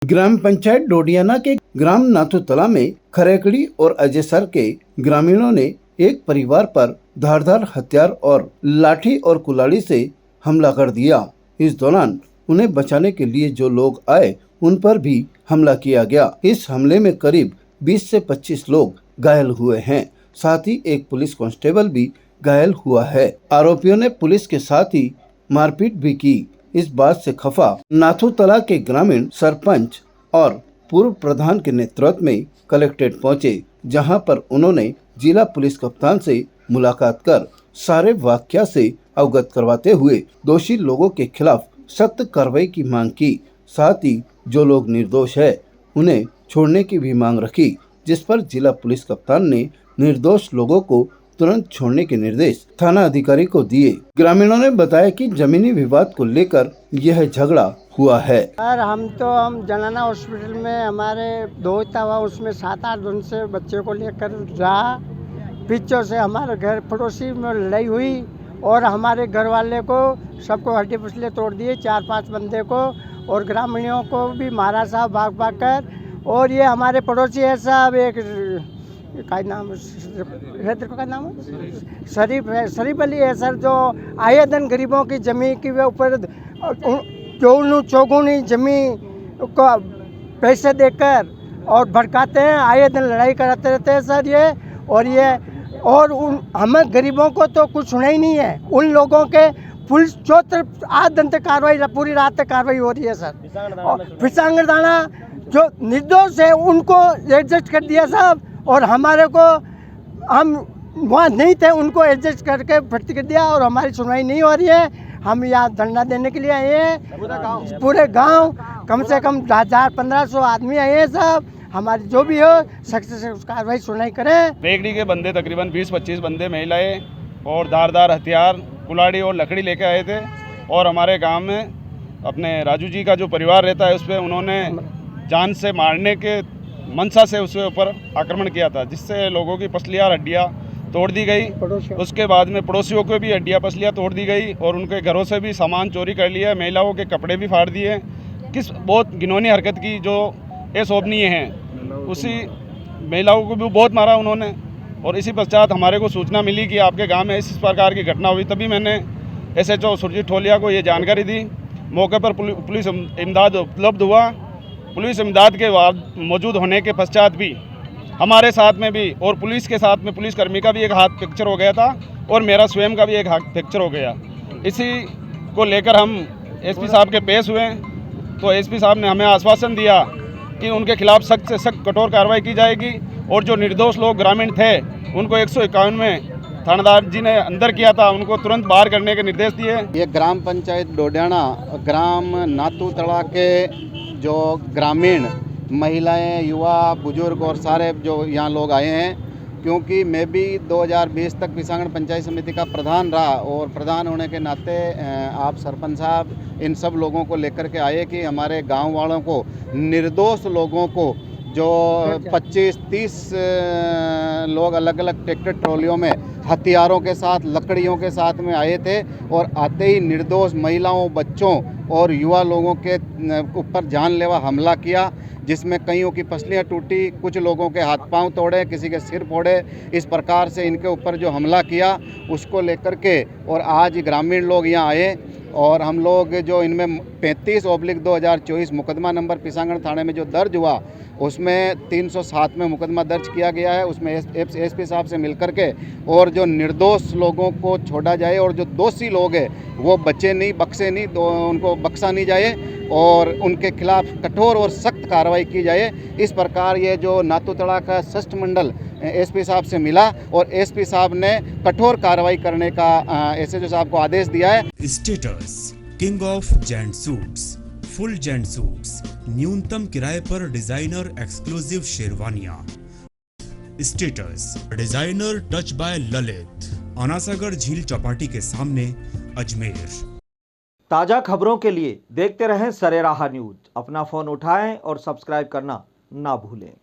ग्राम पंचायत डोडियाना के ग्राम नाथुतला में खरेकड़ी और अजयसर के ग्रामीणों ने एक परिवार पर धारदार हथियार और लाठी और कुल्हाड़ी से हमला कर दिया। इस दौरान उन्हें बचाने के लिए जो लोग आए उन पर भी हमला किया गया। इस हमले में करीब 20 से 25 लोग घायल हुए हैं। साथ ही एक पुलिस कांस्टेबल भी घायल हुआ है। आरोपियों ने पुलिस के साथ ही मारपीट भी की। इस बात से खफा नाथुतला के ग्रामीण सरपंच और पूर्व प्रधान के नेतृत्व में कलेक्ट्रेट पहुंचे, जहां पर उन्होंने जिला पुलिस कप्तान से मुलाकात कर सारे वाकया से अवगत करवाते हुए दोषी लोगों के खिलाफ सख्त कार्रवाई की मांग की। साथ ही जो लोग निर्दोष है उन्हें छोड़ने की भी मांग रखी, जिस पर जिला पुलिस कप्तान ने निर्दोष लोगों को तुरंत छोड़ने के निर्देश थाना अधिकारी को दिए। ग्रामीणों ने बताया कि जमीनी विवाद को लेकर यह झगड़ा हुआ है। सर हम जनाना हॉस्पिटल में हमारे दोस्त हुआ, उसमें 7-8 दिन से बच्चे को लेकर रहा। पीछे से हमारे घर पड़ोसी में लड़ाई हुई और हमारे घर वाले को सबको हड्डी पसले तोड़ दिए, 4-5 बंदे को, और ग्रामीणों को भी मारा साहब भाग कर। और ये हमारे पड़ोसी है साहब, एक का नाम शरीफ अली है सर, जो आए दिन गरीबों की जमीन के ऊपर चौगुनी जमीन को पैसे देकर और भड़काते हैं, आए दिन लड़ाई कराते रहते हैं सर ये। और हमें गरीबों को तो कुछ सुना ही नहीं है। उन लोगों के पुलिस 8 दिन तक कार्रवाई, पूरी रात तक कार्रवाई हो रही है सर। फिसांगरदाना जो निर्दोष है उनको एडजस्ट कर दिया साहब, और हमारे को, हम वहाँ नहीं थे, उनको एडजस्ट करके भर्ती कर दिया और हमारी सुनवाई नहीं हो रही है। हम यहाँ धरना देने के लिए आए हैं। पूरे गांव कम से कम 1000-1500 आदमी आए हैं साहब। हमारी जो भी हो सख्त से कार्रवाई सुनवाई करें। रेगड़ी के बंदे तकरीबन 20-25 बंदे, महिलाएं और धारदार हथियार, कुल्हाड़ी और लकड़ी लेके आए थे और हमारे गांव में अपने राजू जी का जो परिवार रहता है उस पर उन्होंने जान से मारने के मंशा से उसके ऊपर आक्रमण किया था, जिससे लोगों की पसलियाँ और हड्डियाँ तोड़ दी गई। उसके बाद में पड़ोसियों को भी हड्डियाँ पसलियाँ तोड़ दी गई और उनके घरों से भी सामान चोरी कर लिया। महिलाओं के कपड़े भी फाड़ दिए। किस बहुत घिनौनी हरकत की जो अशोभनीय हैं, उसी महिलाओं को भी बहुत मारा उन्होंने। और इसी पश्चात हमारे को सूचना मिली कि आपके गांव में इस प्रकार की घटना हुई, तभी मैंने SHO सुरजीत ठोलिया को ये जानकारी दी। मौके पर पुलिस इमदाद उपलब्ध हुआ। पुलिस इमदाद के मौजूद होने के पश्चात भी हमारे साथ में भी और पुलिस के साथ में पुलिसकर्मी का भी एक हाथ फ्रैक्चर हो गया था और मेरा स्वयं का भी एक हाथ फ्रैक्चर हो गया। इसी को लेकर हम SP साहब के पेश हुए, तो SP साहब ने हमें आश्वासन दिया कि उनके खिलाफ सख्त से सख्त कठोर कार्रवाई की जाएगी और जो निर्दोष लोग ग्रामीण थे उनको 151 में थानेदार जी ने अंदर किया था, उनको तुरंत बाहर करने के निर्देश दिए। ये ग्राम पंचायत डोडियाना ग्राम नाथुतला के जो ग्रामीण महिलाएं, युवा, बुजुर्ग और सारे जो यहाँ लोग आए हैं, क्योंकि मैं भी 2020 तक पिसांगड़ पंचायत समिति का प्रधान रहा और प्रधान होने के नाते आप सरपंच साहब इन सब लोगों को लेकर के आए कि हमारे गांव वालों को, निर्दोष लोगों को, जो 25-30 लोग अलग अलग ट्रैक्टर ट्रॉलियों में हथियारों के साथ, लकड़ियों के साथ में आए थे और आते ही निर्दोष महिलाओं, बच्चों और युवा लोगों के ऊपर जानलेवा हमला किया, जिसमें कईयों की पसलियाँ टूटी, कुछ लोगों के हाथ पांव तोड़े, किसी के सिर फोड़े। इस प्रकार से इनके ऊपर जो हमला किया उसको लेकर के और आज ग्रामीण लोग यहाँ आए और हम लोग जो इनमें 35/2024 मुकदमा नंबर पिसांगड़ थाने में जो दर्ज हुआ उसमें 307 में मुकदमा दर्ज किया गया है। उसमें SP साहब से मिलकर के और जो निर्दोष लोगों को छोड़ा जाए और जो दोषी लोग हैं वो बचे नहीं, बख्शे नहीं, तो उनको बख्शा नहीं जाए और उनके खिलाफ कठोर और सख्त कार्रवाई की जाए। इस प्रकार ये जो नाथुतला का शिष्टमंडल SP साहब से मिला और SP साहब ने कठोर कार्रवाई करने का SHO साहब को आदेश दिया है। Status king of gent suits, full gent suits, न्यूनतम किराए पर डिजाइनर एक्सक्लूसिव शेरवानियां। Status designer touch by Lalit, Anasagar झील चौपाटी के सामने, अजमेर। ताजा खबरों के लिए देखते रहें सरेराह न्यूज। अपना फोन उठाएं और सब्सक्राइब करना ना भूलें।